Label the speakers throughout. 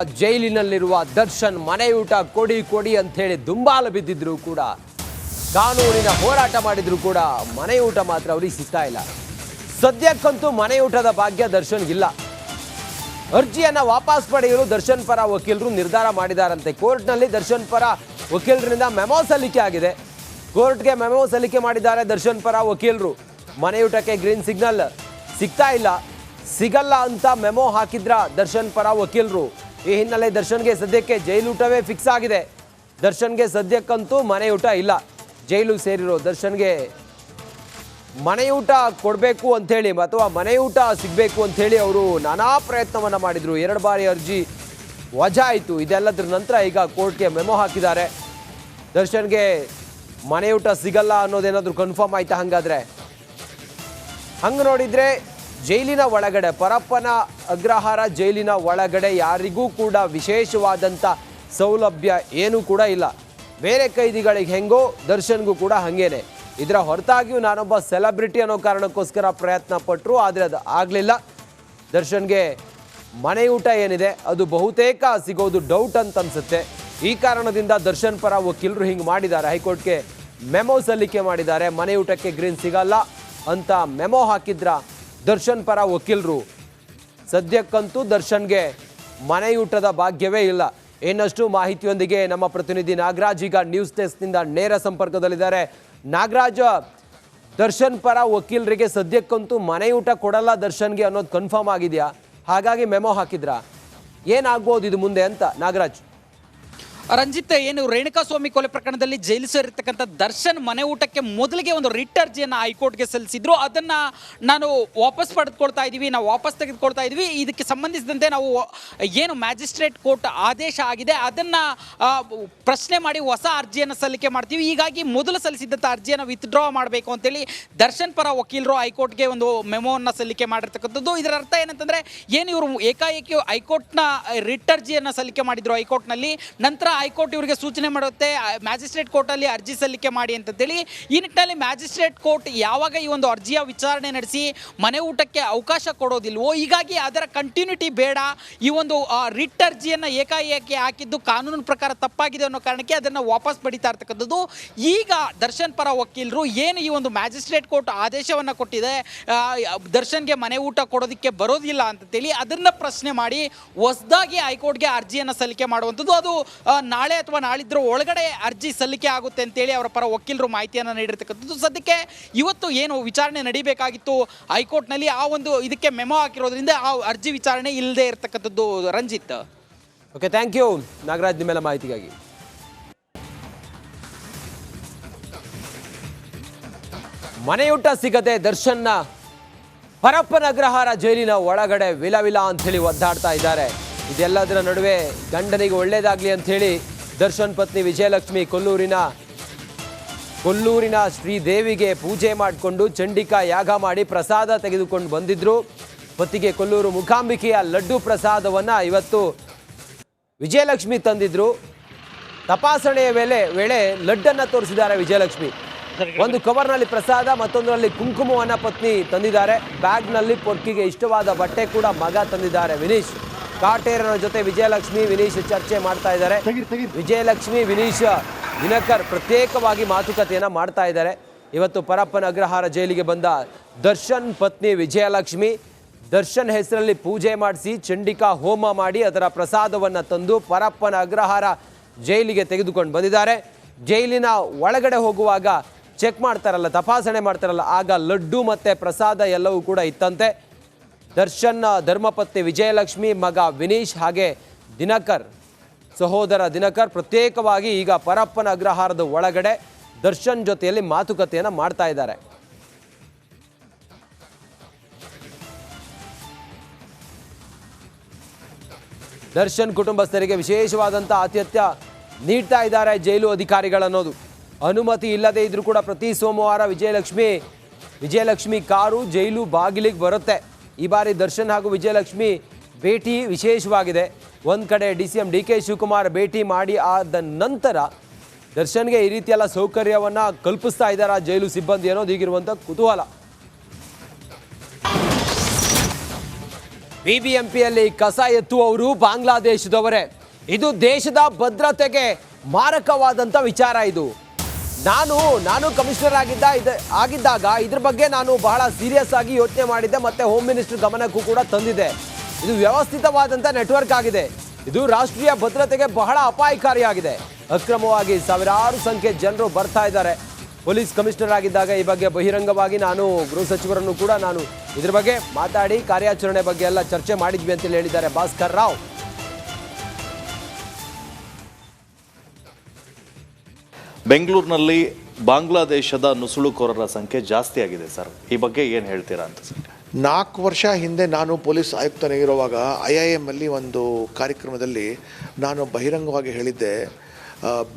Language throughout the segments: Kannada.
Speaker 1: ಜೈಲಿನಲ್ಲಿರುವ ದರ್ಶನ್ ಮನೆಯೂಟ ಕೊಡಿ ಕೊಡಿ ಅಂತ ಹೇಳಿ ದುಂಬಾಲು ಬಿದ್ದಿದ್ರು ಕೂಡ ಕಾನೂನಿನ ಹೋರಾಟ ಮಾಡಿದ್ರು ಕೂಡ ಮನೆಯೂಟ ಮಾತ್ರ ಅವರಿಗೆ ಸಿಗ್ತಾ ಇಲ್ಲ. ಸದ್ಯಕ್ಕಂತೂ ಮನೆಯೂಟದ ಭಾಗ್ಯ ದರ್ಶನ್ಗಿಲ್ಲ. ಅರ್ಜಿಯನ್ನ ವಾಪಸ್ ಪಡೆಯಲು ದರ್ಶನ್ ಪರ ವಕೀಲರು ನಿರ್ಧಾರ ಮಾಡಿದಾರಂತೆ. ಕೋರ್ಟ್ನಲ್ಲಿ ದರ್ಶನ್ ಪರ ವಕೀಲರಿಂದ ಮೆಮೊ ಸಲ್ಲಿಕೆ ಆಗಿದೆ. ಕೋರ್ಟ್ಗೆ ಮೆಮೊ ಸಲ್ಲಿಕೆ ಮಾಡಿದ್ದಾರೆ ದರ್ಶನ್ ಪರ ವಕೀಲರು. ಮನೆಯೂಟಕ್ಕೆ ಗ್ರೀನ್ ಸಿಗ್ನಲ್ ಸಿಗ್ತಾ ಇಲ್ಲ, ಸಿಗಲ್ಲ ಅಂತ ಮೆಮೊ ಹಾಕಿದ್ರ ದರ್ಶನ್ ಪರ ವಕೀಲರು. ಈ ಹಿನ್ನೆಲೆ ದರ್ಶನ್ಗೆ ಸದ್ಯಕ್ಕೆ ಜೈಲೂಟವೇ ಫಿಕ್ಸ್ ಆಗಿದೆ. ದರ್ಶನ್ಗೆ ಸದ್ಯಕ್ಕಂತೂ ಮನೆಯೂಟ ಇಲ್ಲ. ಜೈಲು ಸೇರಿರೋ ದರ್ಶನ್ಗೆ ಮನೆಯೂಟ ಕೊಡಬೇಕು ಅಂಥೇಳಿ ಅಥವಾ ಮನೆಯೂಟ ಸಿಗಬೇಕು ಅಂಥೇಳಿ ಅವರು ನಾನಾ ಪ್ರಯತ್ನವನ್ನು ಮಾಡಿದರು. 2 ಬಾರಿ ಅರ್ಜಿ ವಜಾ ಆಯಿತು. ಇದೆಲ್ಲದರ ನಂತರ ಈಗ ಕೋರ್ಟ್ಗೆ ಮೆಮೊ ಹಾಕಿದ್ದಾರೆ. ದರ್ಶನ್ಗೆ ಮನೆಯೂಟ ಸಿಗಲ್ಲ ಅನ್ನೋದೇನಾದರೂ ಕನ್ಫರ್ಮ್ ಆಯ್ತಾ? ಹಾಗಾದರೆ ಹಂಗೆ ನೋಡಿದರೆ ಜೈಲಿನ ಒಳಗಡೆ ಪರಪ್ಪನ ಅಗ್ರಹಾರ ಜೈಲಿನ ಒಳಗಡೆ ಯಾರಿಗೂ ಕೂಡ ವಿಶೇಷವಾದಂಥ ಸೌಲಭ್ಯ ಏನೂ ಕೂಡ ಇಲ್ಲ. ಬೇರೆ ಕೈದಿಗಳಿಗೆ ಹೆಂಗೋ ದರ್ಶನ್ಗೂ ಕೂಡ ಹಾಗೇನೆ. ಇದರ ಹೊರತಾಗಿಯೂ ನಾನೊಬ್ಬ ಸೆಲೆಬ್ರಿಟಿ ಅನ್ನೋ ಕಾರಣಕ್ಕೋಸ್ಕರ ಪ್ರಯತ್ನ ಪಟ್ಟರು, ಆದರೆ ಅದು ಆಗಲಿಲ್ಲ. ದರ್ಶನ್ಗೆ ಮನೆಯೂಟ ಏನಿದೆ ಅದು ಬಹುತೇಕ ಸಿಗೋದು ಡೌಟ್ ಅಂತ ಅನ್ಸುತ್ತೆ. ಈ ಕಾರಣದಿಂದ ದರ್ಶನ್ ಪರ ವಕೀಲರು ಹಿಂಗೆ ಮಾಡಿದ್ದಾರೆ. ಹೈಕೋರ್ಟ್ಗೆ ಮೆಮೊ ಸಲ್ಲಿಕೆ ಮಾಡಿದ್ದಾರೆ. ಮನೆಯೂಟಕ್ಕೆ ಗ್ರೀನ್ ಸಿಗಲ್ಲ ಅಂತ ಮೆಮೊ ಹಾಕಿದ್ರ ದರ್ಶನ್ ಪರ ವಕೀಲರು. ಸದ್ಯಕ್ಕಂತೂ ದರ್ಶನ್ಗೆ ಮನೆಯೂಟದ ಭಾಗ್ಯವೇ ಇಲ್ಲ. ಇನ್ನಷ್ಟು ಮಾಹಿತಿಯೊಂದಿಗೆ ನಮ್ಮ ಪ್ರತಿನಿಧಿ ನಾಗರಾಜ್ ಈಗ ನ್ಯೂಸ್ ಡೆಸ್ಕ್ನಿಂದ ನೇರ ಸಂಪರ್ಕದಲ್ಲಿದ್ದಾರೆ. ನಾಗರಾಜ್, ದರ್ಶನ್ ಪರ ವಕೀಲರಿಗೆ ಸದ್ಯಕ್ಕಂತೂ ಮನೆಯೂಟ ಕೊಡಲ್ಲ ದರ್ಶನ್ಗೆ ಅನ್ನೋದು ಕನ್ಫರ್ಮ್ ಆಗಿದೆಯಾ? ಹಾಗಾಗಿ ಮೆಮೊ ಹಾಕಿದ್ರಾ? ಏನಾಗ್ಬೋದು ಇದು ಮುಂದೆ ಅಂತ ನಾಗರಾಜ್?
Speaker 2: ರಂಜಿತ್, ಏನು ರೇಣುಕಾಸ್ವಾಮಿ ಕೊಲೆ ಪ್ರಕರಣದಲ್ಲಿ ಜೈಲು ಸೇರಿರ್ತಕ್ಕಂಥ ದರ್ಶನ್ ಮನೆ ಊಟಕ್ಕೆ ಮೊದಲಿಗೆ ಒಂದು ರಿಟ್ ಅರ್ಜಿಯನ್ನು ಹೈಕೋರ್ಟ್ಗೆ ಸಲ್ಲಿಸಿದ್ರು. ಅದನ್ನು ನಾವು ವಾಪಸ್ ತೆಗೆದುಕೊಳ್ತಾ ಇದ್ವಿ. ಇದಕ್ಕೆ ಸಂಬಂಧಿಸಿದಂತೆ ನಾವು ಏನು ಮ್ಯಾಜಿಸ್ಟ್ರೇಟ್ ಕೋರ್ಟ್ ಆದೇಶ ಆಗಿದೆ ಅದನ್ನು ಪ್ರಶ್ನೆ ಮಾಡಿ ಹೊಸ ಅರ್ಜಿಯನ್ನು ಸಲ್ಲಿಕೆ ಮಾಡ್ತೀವಿ. ಹೀಗಾಗಿ ಮೊದಲು ಸಲ್ಲಿಸಿದಂಥ ಅರ್ಜಿಯನ್ನು ವಿತ್ಡ್ರಾ ಮಾಡಬೇಕು ಅಂತೇಳಿ ದರ್ಶನ್ ಪರ ವಕೀಲರು ಹೈಕೋರ್ಟ್ಗೆ ಒಂದು ಮೆಮೋವನ್ನು ಸಲ್ಲಿಕೆ ಮಾಡಿರ್ತಕ್ಕಂಥದ್ದು. ಇದರ ಅರ್ಥ ಏನಂತಂದರೆ, ಏನು ಇವರು ಏಕಾಏಕಿ ಹೈಕೋರ್ಟ್ನ ರಿಟ್ ಅರ್ಜಿಯನ್ನು ಸಲ್ಲಿಕೆ ಮಾಡಿದ್ರು ಹೈಕೋರ್ಟ್ನಲ್ಲಿ. ನಂತರ ಹೈಕೋರ್ಟ್ ಇವರಿಗೆ ಸೂಚನೆ ಮಾಡುತ್ತೆ ಮ್ಯಾಜಿಸ್ಟ್ರೇಟ್ ಕೋರ್ಟಲ್ಲಿ ಅರ್ಜಿ ಸಲ್ಲಿಕೆ ಮಾಡಿ ಅಂತೇಳಿ. ಈ ನಿಟ್ಟಿನಲ್ಲಿ ಮ್ಯಾಜಿಸ್ಟ್ರೇಟ್ ಕೋರ್ಟ್ ಯಾವಾಗ ಈ ಒಂದು ಅರ್ಜಿಯ ವಿಚಾರಣೆ ನಡೆಸಿ ಮನೆ ಊಟಕ್ಕೆ ಅವಕಾಶ ಕೊಡೋದಿಲ್ವೋ, ಹೀಗಾಗಿ ಅದರ ಕಂಟಿನ್ಯೂಟಿ ಬೇಡ, ಈ ಒಂದು ರಿಟ್ ಅರ್ಜಿಯನ್ನು ಏಕಾಏಕಿ ಹಾಕಿದ್ದು ಕಾನೂನಿನ ಪ್ರಕಾರ ತಪ್ಪಾಗಿದೆ ಅನ್ನೋ ಕಾರಣಕ್ಕೆ ಅದನ್ನು ವಾಪಸ್ ಪಡಿತಾ ಇರ್ತಕ್ಕಂಥದ್ದು. ಈಗ ದರ್ಶನ್ ಪರ ವಕೀಲರು ಏನು ಈ ಒಂದು ಮ್ಯಾಜಿಸ್ಟ್ರೇಟ್ ಕೋರ್ಟ್ ಆದೇಶವನ್ನು ಕೊಟ್ಟಿದೆ ದರ್ಶನ್ಗೆ ಮನೆ ಊಟ ಕೊಡೋದಕ್ಕೆ ಬರೋದಿಲ್ಲ ಅಂತೇಳಿ, ಅದನ್ನು ಪ್ರಶ್ನೆ ಮಾಡಿ ಹೊಸದಾಗಿ ಹೈಕೋರ್ಟ್ಗೆ ಅರ್ಜಿಯನ್ನು ಸಲ್ಲಿಕೆ ಮಾಡುವಂಥದ್ದು. ಅದು ನಾಳೆ ಅಥವಾ ನಾಳಿದ್ರ ಒಳಗಡೆ ಅರ್ಜಿ ಸಲ್ಲಿಕೆ ಆಗುತ್ತೆ ಅಂತೇಳಿ ಅವರ ಪರ ವಕೀಲರು ಮಾಹಿತಿಯನ್ನು ನೀಡಿರ್ತಕ್ಕಂಥದ್ದು. ಸದ್ಯಕ್ಕೆ ಇವತ್ತು ಏನು ವಿಚಾರಣೆ ನಡೀಬೇಕಾಗಿತ್ತು ಹೈಕೋರ್ಟ್ನಲ್ಲಿ, ಆ ಒಂದು ಇದಕ್ಕೆ ಮೆಮೊ ಹಾಕಿರೋದ್ರಿಂದ ಆ ಅರ್ಜಿ ವಿಚಾರಣೆ ಇಲ್ಲದೆ ಇರತಕ್ಕಂಥದ್ದು. Ranjit,
Speaker 1: okay, thank you Nagaraj ನಿಮ್ಮೆಲ್ಲ ಮಾಹಿತಿಗಾಗಿ. ಮನೆಯೂಟ ಸಿಗದೆ ದರ್ಶನ್ನ ಪರಪ್ಪನ ಅಗ್ರಹಾರ ಜೈಲಿನ ಒಳಗಡೆ ವಿಲವಿಲ ಅಂಥೇಳಿ ಒದ್ದಾಡ್ತಾ ಇದ್ದಾರೆ. ಇದೆಲ್ಲದರ ನಡುವೆ ಗಂಡನಿಗೆ ಒಳ್ಳೇದಾಗಲಿ ಅಂಥೇಳಿ ದರ್ಶನ್ ಪತ್ನಿ ವಿಜಯಲಕ್ಷ್ಮಿ ಕೊಲ್ಲೂರಿನ ಶ್ರೀದೇವಿಗೆ ಪೂಜೆ ಮಾಡಿಕೊಂಡು ಚಂಡಿಕಾ ಯಾಗ ಮಾಡಿ ಪ್ರಸಾದ ತೆಗೆದುಕೊಂಡು ಬಂದಿದ್ರು. ಪತಿಗೆ ಕೊಲ್ಲೂರು ಮುಖಾಂಬಿಕೆಯ ಲಡ್ಡು ಪ್ರಸಾದವನ್ನು ಇವತ್ತು ವಿಜಯಲಕ್ಷ್ಮಿ ತಂದಿದ್ರು. ತಪಾಸಣೆಯ ವೇಳೆ ಲಡ್ಡನ್ನು ತೋರಿಸಿದ್ದಾರೆ ವಿಜಯಲಕ್ಷ್ಮಿ. ಒಂದು ಕವರ್ನಲ್ಲಿ ಪ್ರಸಾದ, ಮತ್ತೊಂದರಲ್ಲಿ ಕುಂಕುಮವನ್ನು ಪತ್ನಿ ತಂದಿದ್ದಾರೆ. ಬ್ಯಾಗ್ನಲ್ಲಿ ಪೊರ್ಕಿಗೆ ಇಷ್ಟವಾದ ಬಟ್ಟೆ ಕೂಡ ಮಗ ತಂದಿದ್ದಾರೆ ವಿನೀಶ್. ಕಾಟೇರನ ಜೊತೆ ವಿಜಯಲಕ್ಷ್ಮಿ ವಿನೀಶ್ ಚರ್ಚೆ ಮಾಡ್ತಾ ಇದ್ದಾರೆ. ವಿಜಯಲಕ್ಷ್ಮಿ ವಿನೀಶ್ ದಿನಕರ್ ಪ್ರತ್ಯೇಕವಾಗಿ ಮಾತುಕತೆಯನ್ನು ಮಾಡ್ತಾ ಇದ್ದಾರೆ. ಇವತ್ತು ಪರಪ್ಪನ ಅಗ್ರಹಾರ ಜೈಲಿಗೆ ಬಂದ ದರ್ಶನ್ ಪತ್ನಿ ವಿಜಯಲಕ್ಷ್ಮಿ ದರ್ಶನ್ ಹೆಸರಲ್ಲಿ ಪೂಜೆ ಮಾಡಿಸಿ ಚಂಡಿಕಾ ಹೋಮ ಮಾಡಿ ಅದರ ಪ್ರಸಾದವನ್ನು ತಂದು ಪರಪ್ಪನ ಅಗ್ರಹಾರ ಜೈಲಿಗೆ ತೆಗೆದುಕೊಂಡು ಬಂದಿದ್ದಾರೆ. ಜೈಲಿನ ಒಳಗಡೆ ಹೋಗುವಾಗ ಚೆಕ್ ಮಾಡ್ತಾರಲ್ಲ, ತಪಾಸಣೆ ಮಾಡ್ತಾರಲ್ಲ, ಆಗ ಲಡ್ಡು ಮತ್ತು ಪ್ರಸಾದ ಎಲ್ಲವೂ ಕೂಡ ಇತ್ತಂತೆ. ದರ್ಶನ್ ಧರ್ಮಪತ್ನಿ ವಿಜಯಲಕ್ಷ್ಮಿ, ಮಗ ವಿನೀಶ್ ಹಾಗೆ ದಿನಕರ್, ಸಹೋದರ ದಿನಕರ್ ಪ್ರತ್ಯೇಕವಾಗಿ ಈಗ ಪರಪ್ಪನ ಅಗ್ರಹಾರದ ಒಳಗಡೆ ದರ್ಶನ್ ಜೊತೆಯಲ್ಲಿ ಮಾತುಕತೆಯನ್ನು ಮಾಡ್ತಾ ಇದ್ದಾರೆ. ದರ್ಶನ್ ಕುಟುಂಬಸ್ಥರಿಗೆ ವಿಶೇಷವಾದಂಥ ಆತಿಥ್ಯ ನೀಡ್ತಾ ಇದ್ದಾರೆ ಜೈಲು ಅಧಿಕಾರಿಗಳನ್ನೋದು. ಅನುಮತಿ ಇಲ್ಲದೆ ಇದ್ರೂ ಕೂಡ ಪ್ರತಿ ಸೋಮವಾರ ವಿಜಯಲಕ್ಷ್ಮಿ ಕಾರು ಜೈಲು ಬಾಗಿಲಿಗೆ ಬರುತ್ತೆ. ಈ ಬಾರಿ ದರ್ಶನ್ ಹಾಗೂ ವಿಜಯಲಕ್ಷ್ಮಿ ಭೇಟಿ ವಿಶೇಷವಾಗಿದೆ. ಒಂದು ಕಡೆ DCM DK ಶಿವಕುಮಾರ್ ಭೇಟಿ ಮಾಡಿ ಆದ ನಂತರ ದರ್ಶನ್ಗೆ ಈ ರೀತಿಯೆಲ್ಲ ಸೌಕರ್ಯವನ್ನು ಕಲ್ಪಿಸ್ತಾ ಇದ್ದಾರೆ ಜೈಲು ಸಿಬ್ಬಂದಿ ಅನ್ನೋದು ಈಗಿರುವಂಥ ಕುತೂಹಲ. ಬಿಬಿಎಂಪಿಯಲ್ಲಿ ಕಸ ಎತ್ತುವವರು ಬಾಂಗ್ಲಾದೇಶದವರೇ. ಇದು ದೇಶದ ಭದ್ರತೆಗೆ ಮಾರಕವಾದಂಥ ವಿಚಾರ. ಇದು ನಾನು ಕಮಿಷನರ್ ಆಗಿದ್ದಾಗ ಇದ್ರ ಬಗ್ಗೆ ನಾನು ಬಹಳ ಸೀರಿಯಸ್ ಆಗಿ ಯೋಚನೆ ಮಾಡಿದ್ದೆ, ಮತ್ತೆ ಹೋಮ್ ಮಿನಿಸ್ಟರ್ ಗಮನಕ್ಕೂ ಕೂಡ ತಂದಿದ್ದೆ. ಇದು ವ್ಯವಸ್ಥಿತವಾದಂಥ ನೆಟ್ವರ್ಕ್ ಆಗಿದೆ. ಇದು ರಾಷ್ಟ್ರೀಯ ಭದ್ರತೆಗೆ ಬಹಳ ಅಪಾಯಕಾರಿಯಾಗಿದೆ. ಅಕ್ರಮವಾಗಿ ಸಾವಿರಾರು ಸಂಖ್ಯೆ ಜನರು ಬರ್ತಾ ಇದ್ದಾರೆ. ಪೊಲೀಸ್ ಕಮಿಷನರ್ ಆಗಿದ್ದಾಗ ಈ ಬಗ್ಗೆ ಬಹಿರಂಗವಾಗಿ ನಾನು ಗೃಹ ಸಚಿವರನ್ನು ಕೂಡ ನಾನು ಇದ್ರ ಬಗ್ಗೆ ಮಾತಾಡಿ ಕಾರ್ಯಾಚರಣೆ ಬಗ್ಗೆ ಎಲ್ಲ ಚರ್ಚೆ ಮಾಡಿದ್ವಿ ಅಂತೇಳಿ ಹೇಳಿದ್ದಾರೆ ಭಾಸ್ಕರ್ ರಾವ್.
Speaker 3: ಬೆಂಗಳೂರಿನಲ್ಲಿ ಬಾಂಗ್ಲಾದೇಶದ ನುಸುಳುಕೋರರ ಸಂಖ್ಯೆ ಜಾಸ್ತಿ ಆಗಿದೆ ಸರ್. ಈ ಬಗ್ಗೆ ಏನು ಹೇಳ್ತೀರಾ ಅಂತ ಸರ್?
Speaker 4: 4 ವರ್ಷ ಹಿಂದೆ ನಾನು ಪೊಲೀಸ್ ಆಯುಕ್ತನಾಗಿರುವಾಗ IIM ಅಲ್ಲಿ ಒಂದು ಕಾರ್ಯಕ್ರಮದಲ್ಲಿ ನಾನು ಬಹಿರಂಗವಾಗಿ ಹೇಳಿದ್ದೆ,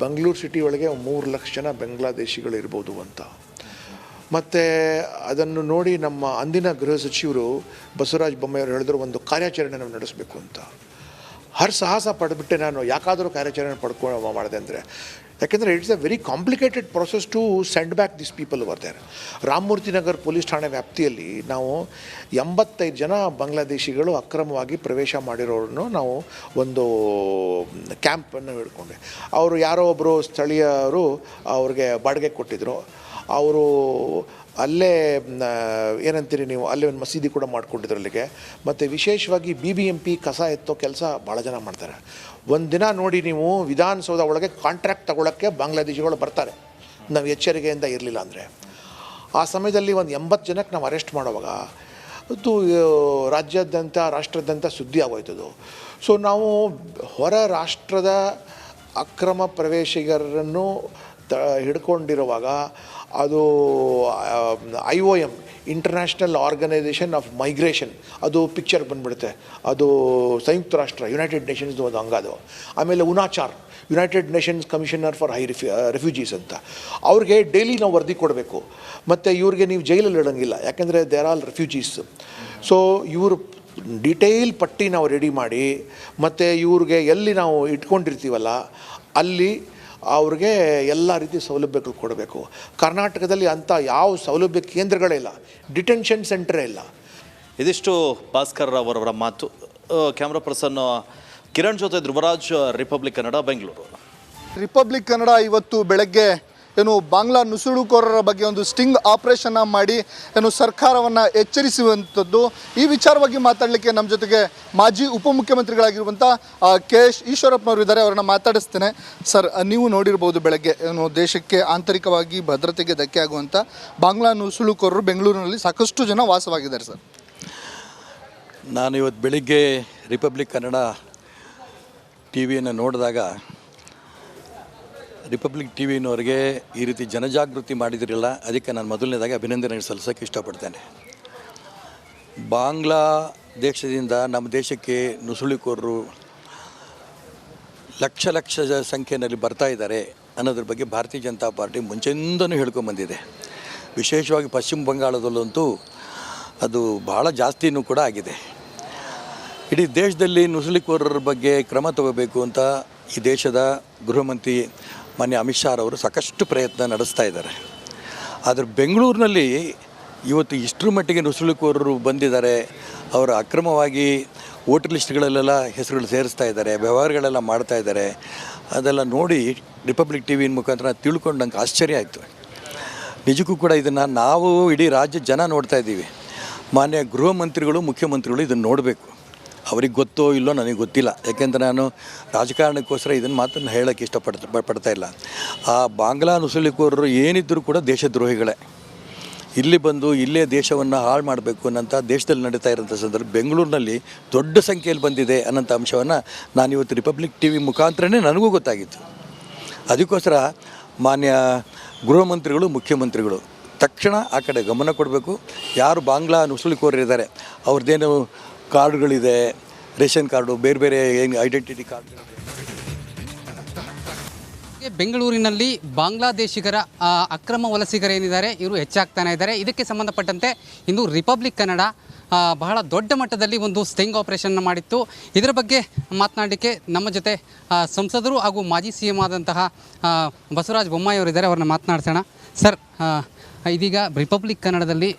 Speaker 4: ಬೆಂಗಳೂರು ಸಿಟಿ ಒಳಗೆ 3 ಲಕ್ಷ ಜನ ಬಾಂಗ್ಲಾದೇಶಿಗಳು ಇರ್ಬೋದು ಅಂತ. ಮತ್ತು ಅದನ್ನು ನೋಡಿ ನಮ್ಮ ಅಂದಿನ ಗೃಹ ಸಚಿವರು ಬಸವರಾಜ ಬೊಮ್ಮಾಯಿಯವರು ಹೇಳಿದ್ರು, ಒಂದು ಕಾರ್ಯಾಚರಣೆ ನಾವು ನಡೆಸಬೇಕು ಅಂತ. ಸಾಹಸ ಪಡೆದುಬಿಟ್ಟೆ ನಾನು. ಯಾಕಾದರೂ ಕಾರ್ಯಾಚರಣೆ ಮಾಡಿದೆ ಅಂದರೆ, ಯಾಕೆಂದರೆ it's a very complicated process to send back this people over there. Ramamurthy Nagar police ಠಾಣೆ ವ್ಯಾಪ್ತಿಯಲ್ಲಿ ನಾವು 85 ಜನ ಬಾಂಗ್ಲಾದೇಶಿಗಳು ಅಕ್ರಮವಾಗಿ ಪ್ರವೇಶ ಮಾಡಿರೋರನ್ನು ನಾವು ಒಂದು ಕ್ಯಾಂಪನ್ನು ಹಿಡ್ಕೊಂಡೆ. ಅವರು ಯಾರೋ ಒಬ್ಬರು ಸ್ಥಳೀಯರು ಅವ್ರಿಗೆ ಬಾಡಿಗೆ ಕೊಟ್ಟಿದ್ದರು. ಅವರು ಅಲ್ಲೇ ಏನಂತೀರಿ ನೀವು, ಅಲ್ಲೇ ಒಂದು ಮಸೀದಿ ಕೂಡ ಮಾಡ್ಕೊಂಡಿದ್ರು ಅಲ್ಲಿಗೆ. ಮತ್ತು ವಿಶೇಷವಾಗಿ BBMP ಕಸ ಎತ್ತೋ ಕೆಲಸ ಭಾಳ ಜನ ಮಾಡ್ತಾರೆ. ಒಂದು ದಿನ ನೋಡಿ ನೀವು, ವಿಧಾನಸೌಧ ಒಳಗೆ ಕಾಂಟ್ರಾಕ್ಟ್ ತಗೊಳ್ಳೋಕ್ಕೆ ಬಾಂಗ್ಲಾದೇಶಿಗಳು ಬರ್ತಾರೆ, ನಾವು ಎಚ್ಚರಿಕೆಯಿಂದ ಇರಲಿಲ್ಲ ಅಂದರೆ. ಆ ಸಮಯದಲ್ಲಿ ಒಂದು 80 ಜನಕ್ಕೆ ನಾವು ಅರೆಸ್ಟ್ ಮಾಡುವಾಗ ಅದು ರಾಷ್ಟ್ರಾದ್ಯಂತ ಸುದ್ದಿ ಆಗೋಯ್ತದು. ಸೊ ನಾವು ಹೊರ ರಾಷ್ಟ್ರದ ಅಕ್ರಮ ಪ್ರವೇಶಿಗರನ್ನು ಹಿಡ್ಕೊಂಡಿರುವಾಗ ಅದು IOM international organisation of migration ಅದು ಪಿಕ್ಚರ್ ಬಂದುಬಿಡುತ್ತೆ. ಅದು ಸಂಯುಕ್ತ ರಾಷ್ಟ್ರ ಯುನೈಟೆಡ್ ನೇಷನ್ಸ್ದು ಒಂದು ಅಂಗ ಅದು. ಆಮೇಲೆ UNHCR United Nations commissioner for high refugees ಅಂತ, ಅವ್ರಿಗೆ ಡೈಲಿ ನಾವು ವರದಿ ಕೊಡಬೇಕು. ಮತ್ತು ಇವ್ರಿಗೆ ನೀವು ಜೈಲಲ್ಲಿ ಇಡೋಂಗಿಲ್ಲ, ಯಾಕೆಂದರೆ they are all refugees. So ಇವರು ಡಿಟೇಲ್ ಪಟ್ಟಿ ನಾವು ರೆಡಿ ಮಾಡಿ, ಮತ್ತು ಇವ್ರಿಗೆ ಎಲ್ಲಿ ನಾವು ಇಟ್ಕೊಂಡಿರ್ತೀವಲ್ಲ ಅಲ್ಲಿ ಅವ್ರಿಗೆ ಎಲ್ಲ ರೀತಿ ಸೌಲಭ್ಯಗಳು ಕೊಡಬೇಕು. ಕರ್ನಾಟಕದಲ್ಲಿ ಅಂಥ ಯಾವ ಸೌಲಭ್ಯ ಕೇಂದ್ರಗಳೇ ಇಲ್ಲ, ಡಿಟೆನ್ಷನ್ ಸೆಂಟರೇ ಇಲ್ಲ.
Speaker 3: ಇದಿಷ್ಟು ಭಾಸ್ಕರ್ ರಾವ್ ಅವರ ಮಾತು. ಕ್ಯಾಮ್ರಾ ಪರ್ಸನ್ ಕಿರಣ್ ಜೊತೆ ಧ್ರುವರಾಜ್, ರಿಪಬ್ಲಿಕ್ ಕನ್ನಡ, ಬೆಂಗಳೂರು.
Speaker 5: ರಿಪಬ್ಲಿಕ್ ಕನ್ನಡ ಇವತ್ತು ಬೆಳಗ್ಗೆ ಬಾಂಗ್ಲಾ ನುಸುಳುಕೋರರ ಬಗ್ಗೆ ಒಂದು ಸ್ಟಿಂಗ್ ಆಪರೇಷನ್ನ ಮಾಡಿ ಸರ್ಕಾರವನ್ನು ಎಚ್ಚರಿಸುವಂಥದ್ದು. ಈ ವಿಚಾರವಾಗಿ ಮಾತಾಡಲಿಕ್ಕೆ ನಮ್ಮ ಜೊತೆಗೆ ಮಾಜಿ ಉಪಮುಖ್ಯಮಂತ್ರಿಗಳಾಗಿರುವಂಥ KH ಈಶ್ವರಪ್ಪನವರು ಇದ್ದಾರೆ, ಅವರನ್ನು ಮಾತಾಡಿಸ್ತೇನೆ. ಸರ್, ನೀವು ನೋಡಿರ್ಬೋದು ಬೆಳಗ್ಗೆ ದೇಶಕ್ಕೆ ಆಂತರಿಕವಾಗಿ ಭದ್ರತೆಗೆ ಧಕ್ಕೆ ಆಗುವಂಥ ಬಾಂಗ್ಲಾ ನುಸುಳುಕೋರರು ಬೆಂಗಳೂರಿನಲ್ಲಿ ಸಾಕಷ್ಟು ಜನ ವಾಸವಾಗಿದ್ದಾರೆ. ಸರ್,
Speaker 6: ನಾನು ಇವತ್ತು ಬೆಳಿಗ್ಗೆ ರಿಪಬ್ಲಿಕ್ ಕನ್ನಡ TVಯನ್ನು ನೋಡಿದಾಗ ರಿಪಬ್ಲಿಕ್ TVನವ್ರಿಗೆ ಈ ರೀತಿ ಜನಜಾಗೃತಿ ಮಾಡಿದಿರಲ್ಲ, ಅದಕ್ಕೆ ನಾನು ಮೊದಲನೇದಾಗಿ ಅಭಿನಂದನೆ ಸಲ್ಲಿಸೋಕ್ಕೆ ಇಷ್ಟಪಡ್ತೇನೆ. ಬಾಂಗ್ಲಾ ದೇಶದಿಂದ ನಮ್ಮ ದೇಶಕ್ಕೆ ನುಸುಳುಕೋರರು ಲಕ್ಷ ಸಂಖ್ಯೆಯಲ್ಲಿ ಬರ್ತಾ ಇದ್ದಾರೆ ಅನ್ನೋದ್ರ ಬಗ್ಗೆ ಭಾರತೀಯ ಜನತಾ ಪಾರ್ಟಿ ಮುಂಚೆಯಿಂದನೂ ಹೇಳ್ಕೊಂಬಂದಿದೆ. ವಿಶೇಷವಾಗಿ ಪಶ್ಚಿಮ ಬಂಗಾಳದಲ್ಲಂತೂ ಅದು ಭಾಳ ಜಾಸ್ತಿನೂ ಕೂಡ ಆಗಿದೆ. ಇಡೀ ದೇಶದಲ್ಲಿ ನುಸುಳುಕೋರರ ಬಗ್ಗೆ ಕ್ರಮ ತಗೋಬೇಕು ಅಂತ ಈ ದೇಶದ ಗೃಹ ಮಂತ್ರಿ ಮಾನ್ಯ ಅಮಿತ್ ಶಾ ಅವರು ಸಾಕಷ್ಟು ಪ್ರಯತ್ನ ನಡೆಸ್ತಾ ಇದ್ದಾರೆ. ಆದರೆ ಬೆಂಗಳೂರಿನಲ್ಲಿ ಇವತ್ತು ಇಷ್ಟರ ಮಟ್ಟಿಗೆ ನುಸುಳುಕೋರರು ಬಂದಿದ್ದಾರೆ, ಅವರು ಅಕ್ರಮವಾಗಿ ವೋಟರ್ ಲಿಸ್ಟ್ಗಳಲ್ಲೆಲ್ಲ ಹೆಸರುಗಳು ಸೇರಿಸ್ತಾ ಇದ್ದಾರೆ, ವ್ಯವಹಾರಗಳೆಲ್ಲ ಮಾಡ್ತಾ ಇದ್ದಾರೆ. ಅದೆಲ್ಲ ನೋಡಿ ರಿಪಬ್ಲಿಕ್ TV ಮುಖಾಂತರ ತಿಳ್ಕೊಂಡು ನಂಗೆ ಆಶ್ಚರ್ಯ ಆಯಿತು. ನಿಜಕ್ಕೂ ಕೂಡ ಇದನ್ನು ನಾವು ಇಡೀ ರಾಜ್ಯ ಜನ ನೋಡ್ತಾ ಇದ್ದೀವಿ. ಮಾನ್ಯ ಗೃಹ ಮಂತ್ರಿಗಳು, ಮುಖ್ಯಮಂತ್ರಿಗಳು ಇದನ್ನು ನೋಡಬೇಕು. ಅವ್ರಿಗೆ ಗೊತ್ತೋ ಇಲ್ಲೋ ನನಗೆ ಗೊತ್ತಿಲ್ಲ, ಯಾಕೆಂದರೆ ನಾನು ರಾಜಕಾರಣಕ್ಕೋಸ್ಕರ ಇದನ್ನು ಮಾತನ್ನು ಹೇಳೋಕ್ಕೆ ಪಡ್ತಾ ಇಲ್ಲ. ಆ ಬಾಂಗ್ಲಾ ನುಸುಳುಕೋರರು ಏನಿದ್ದರೂ ಕೂಡ ದೇಶದ್ರೋಹಿಗಳೇ. ಇಲ್ಲಿ ಬಂದು ಇಲ್ಲೇ ದೇಶವನ್ನು ಹಾಳು ಮಾಡಬೇಕು ಅನ್ನೋಂಥ ದೇಶದಲ್ಲಿ ನಡೀತಾ ಇರೋಂಥ ಸಂದರ್ಭ ಬೆಂಗಳೂರಿನಲ್ಲಿ ದೊಡ್ಡ ಸಂಖ್ಯೆಯಲ್ಲಿ ಬಂದಿದೆ ಅನ್ನೋಂಥ ಅಂಶವನ್ನು ನಾನು ಇವತ್ತು ರಿಪಬ್ಲಿಕ್ TV ಮುಖಾಂತರನೇ ನನಗೂ ಗೊತ್ತಾಗಿತ್ತು. ಅದಕ್ಕೋಸ್ಕರ ಮಾನ್ಯ ಗೃಹ ಮಂತ್ರಿಗಳು, ಮುಖ್ಯಮಂತ್ರಿಗಳು ತಕ್ಷಣ ಆ ಕಡೆ ಗಮನ ಕೊಡಬೇಕು. ಯಾರು ಬಾಂಗ್ಲಾ ನುಸುಳುಕೋರರಿದ್ದಾರೆ ಅವ್ರದ್ದೇನು ಕಾರ್ಡ್ಗಳಿದೆ, ರೇಷನ್ ಕಾರ್ಡು, ಬೇರೆ ಬೇರೆ ಏನು ಐಡೆಂಟಿಟಿ ಕಾರ್ಡ್ಗಳಿದೆ.
Speaker 7: ಬೆಂಗಳೂರಿನಲ್ಲಿ ಬಾಂಗ್ಲಾದೇಶಿಗರ ಅಕ್ರಮ ವಲಸಿಗರೇನಿದ್ದಾರೆ ಇವರು ಹೆಚ್ಚಾಗ್ತಾನೆ ಇದ್ದಾರೆ. ಇದಕ್ಕೆ ಸಂಬಂಧಪಟ್ಟಂತೆ ಇಂದು ರಿಪಬ್ಲಿಕ್ ಕನ್ನಡ ಬಹಳ ದೊಡ್ಡ ಮಟ್ಟದಲ್ಲಿ ಒಂದು ಸ್ಟಿಂಗ್ ಆಪರೇಷನ್ ಮಾಡಿತ್ತು. ಇದರ ಬಗ್ಗೆ ಮಾತನಾಡಲಿಕ್ಕೆ ನಮ್ಮ ಜೊತೆ ಸಂಸದರು ಹಾಗೂ ಮಾಜಿ CM ಆದಂತಹ ಬಸವರಾಜ ಬೊಮ್ಮಾಯಿ ಅವರಿದ್ದಾರೆ, ಅವ್ರನ್ನ ಮಾತನಾಡ್ಸೋಣ. ಸರ್, ಇದೀಗ ರಿಪಬ್ಲಿಕ್ ಕನ್ನಡದಲ್ಲಿ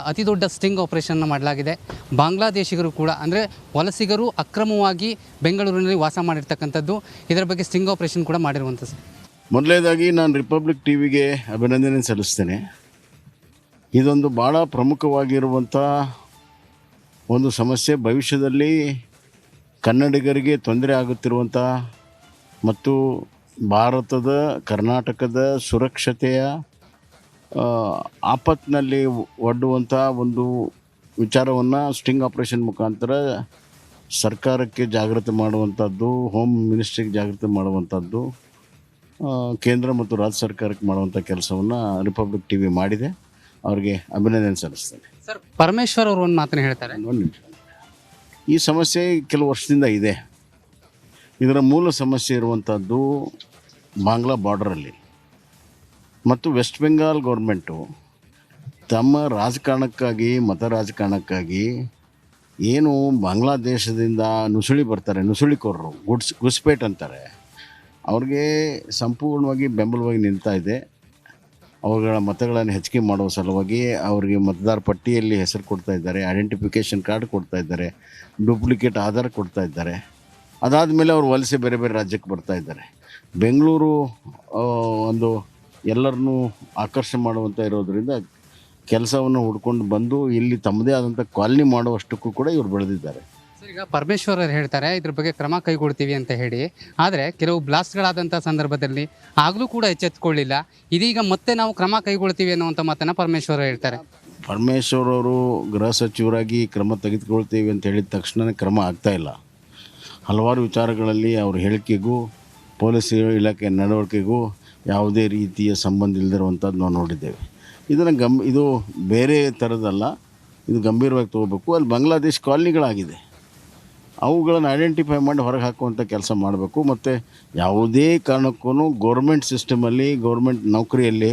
Speaker 7: ಅತಿ ದೊಡ್ಡ ಸ್ಟಿಂಗ್ ಆಪರೇಷನ್ನ ಮಾಡಲಾಗಿದೆ. ಬಾಂಗ್ಲಾದೇಶಿಗರು ಕೂಡ ಅಂದರೆ ವಲಸಿಗರು ಅಕ್ರಮವಾಗಿ ಬೆಂಗಳೂರಿನಲ್ಲಿ ವಾಸ ಮಾಡಿರ್ತಕ್ಕಂಥದ್ದು, ಇದರ ಬಗ್ಗೆ ಸ್ಟಿಂಗ್ ಆಪರೇಷನ್ ಕೂಡ ಮಾಡಿರುವಂಥದ್ದು.
Speaker 8: ಮೊದಲನೇದಾಗಿ ನಾನು ರಿಪಬ್ಲಿಕ್ ಟಿವಿಗೆ ಅಭಿನಂದನೆ ಸಲ್ಲಿಸ್ತೇನೆ. ಇದೊಂದು ಭಾಳ ಪ್ರಮುಖವಾಗಿರುವಂಥ ಒಂದು ಸಮಸ್ಯೆ. ಭವಿಷ್ಯದಲ್ಲಿ ಕನ್ನಡಿಗರಿಗೆ ತೊಂದರೆ ಆಗುತ್ತಿರುವಂಥ ಮತ್ತು ಭಾರತದ ಕರ್ನಾಟಕದ ಸುರಕ್ಷತೆಯ ಆಪತ್ತಿನಲ್ಲಿ ಒಡ್ಡುವಂಥ ಒಂದು ವಿಚಾರವನ್ನು ಸ್ಟಿಂಗ್ ಆಪರೇಷನ್ ಮುಖಾಂತರ ಸರ್ಕಾರಕ್ಕೆ ಜಾಗೃತಿ ಮಾಡುವಂಥದ್ದು, ಹೋಮ್ ಮಿನಿಸ್ಟ್ರಿಗೆ ಜಾಗೃತಿ ಮಾಡುವಂಥದ್ದು, ಕೇಂದ್ರ ಮತ್ತು ರಾಜ್ಯ ಸರ್ಕಾರಕ್ಕೆ ಮಾಡುವಂಥ ಕೆಲಸವನ್ನು ರಿಪಬ್ಲಿಕ್ ಟಿವಿ ಮಾಡಿದೆ. ಅವ್ರಿಗೆ ಅಭಿನಂದನೆ ಸಲ್ಲಿಸ್ತೇನೆ.
Speaker 7: ಸರ್, ಪರಮೇಶ್ವರ್ ಅವರು ಒಂದು ಮಾತನ್ನು ಹೇಳ್ತಾರೆ.
Speaker 8: ಒಂದು ನಿಮಿಷ. ಈ ಸಮಸ್ಯೆ ಕೆಲವು ವರ್ಷದಿಂದ ಇದೆ. ಇದರ ಮೂಲ ಸಮಸ್ಯೆ ಇರುವಂಥದ್ದು ಬಾಂಗ್ಲಾ ಬಾರ್ಡರಲ್ಲಿ ಮತ್ತು ವೆಸ್ಟ್ ಬೆಂಗಾಲ್ ಗೌರ್ಮೆಂಟು ತಮ್ಮ ರಾಜಕಾರಣಕ್ಕಾಗಿ, ಮತ ರಾಜಕಾರಣಕ್ಕಾಗಿ ಏನು ಬಾಂಗ್ಲಾದೇಶದಿಂದ ನುಸುಳಿ ಬರ್ತಾರೆ, ನುಸುಳಿಕೋರರು, ಗುಸ್ಪೇಟ್ ಅಂತಾರೆ, ಅವ್ರಿಗೆ ಸಂಪೂರ್ಣವಾಗಿ ಬೆಂಬಲವಾಗಿ ನಿಲ್ತಾ ಇದೆ. ಅವುಗಳ ಮತಗಳನ್ನು ಹೆಚ್ಚಿಗೆ ಮಾಡುವ ಸಲುವಾಗಿ ಅವರಿಗೆ ಮತದಾರ ಪಟ್ಟಿಯಲ್ಲಿ ಹೆಸರು ಕೊಡ್ತಾ ಇದ್ದಾರೆ, ಐಡೆಂಟಿಫಿಕೇಷನ್ ಕಾರ್ಡ್ ಕೊಡ್ತಾ ಇದ್ದಾರೆ, ಡೂಪ್ಲಿಕೇಟ್ ಆಧಾರ್ ಕೊಡ್ತಾ ಇದ್ದಾರೆ. ಅದಾದಮೇಲೆ ಅವರು ವಲಸೆ ಬೇರೆ ಬೇರೆ ರಾಜ್ಯಕ್ಕೆ ಬರ್ತಾ ಇದ್ದಾರೆ. ಬೆಂಗಳೂರು ಒಂದು ಎಲ್ಲರನ್ನೂ ಆಕರ್ಷಣೆ ಮಾಡುವಂಥ ಇರೋದರಿಂದ ಕೆಲಸವನ್ನು ಹುಡ್ಕೊಂಡು ಬಂದು ಇಲ್ಲಿ ತಮ್ಮದೇ ಆದಂಥ ಕಾಲನಿ ಮಾಡುವಷ್ಟಕ್ಕೂ ಕೂಡ ಇವರು ಬೆಳೆದಿದ್ದಾರೆ.
Speaker 7: ಸರ್, ಈಗ ಪರಮೇಶ್ವರ್ ಅವರು ಹೇಳ್ತಾರೆ ಇದ್ರ ಬಗ್ಗೆ ಕ್ರಮ ಕೈಗೊಳ್ತೀವಿ ಅಂತ ಹೇಳಿ, ಆದರೆ ಕೆಲವು ಬ್ಲಾಸ್ಟ್ಗಳಾದಂಥ ಸಂದರ್ಭದಲ್ಲಿ ಆಗಲೂ ಕೂಡ ಎಚ್ಚೆತ್ತುಕೊಳ್ಳಿಲ್ಲ. ಇದೀಗ ಮತ್ತೆ ನಾವು ಕ್ರಮ ಕೈಗೊಳ್ತೀವಿ ಅನ್ನುವಂಥ ಮಾತನ್ನು ಪರಮೇಶ್ವರ್ ಹೇಳ್ತಾರೆ.
Speaker 8: ಪರಮೇಶ್ವರ್ ಅವರು ಗೃಹ ಸಚಿವರಾಗಿ ಕ್ರಮ ತೆಗೆದುಕೊಳ್ತೀವಿ ಅಂತ ಹೇಳಿದ ತಕ್ಷಣ ಕ್ರಮ ಆಗ್ತಾಯಿಲ್ಲ. ಹಲವಾರು ವಿಚಾರಗಳಲ್ಲಿ ಅವ್ರ ಹೇಳಿಕೆಗೂ ಪೊಲೀಸ್ ಇಲಾಖೆ ನಡವಳಿಕೆಗೂ ಯಾವುದೇ ರೀತಿಯ ಸಂಬಂಧ ಇಲ್ಲದಿರುವಂಥದ್ದು ನಾವು ನೋಡಿದ್ದೇವೆ. ಇದು ಬೇರೆ ಥರದಲ್ಲ, ಇದು ಗಂಭೀರವಾಗಿ ತೊಗೋಬೇಕು. ಅಲ್ಲಿ ಬಾಂಗ್ಲಾದೇಶ್ ಕಾಲನಿಗಳಾಗಿದೆ, ಅವುಗಳನ್ನು ಐಡೆಂಟಿಫೈ ಮಾಡಿ ಹೊರಗೆ ಹಾಕುವಂಥ ಕೆಲಸ ಮಾಡಬೇಕು. ಮತ್ತು ಯಾವುದೇ ಕಾರಣಕ್ಕೂ ಗೌರ್ಮೆಂಟ್ ಸಿಸ್ಟಮಲ್ಲಿ, ಗೌರ್ಮೆಂಟ್ ನೌಕರಿಯಲ್ಲಿ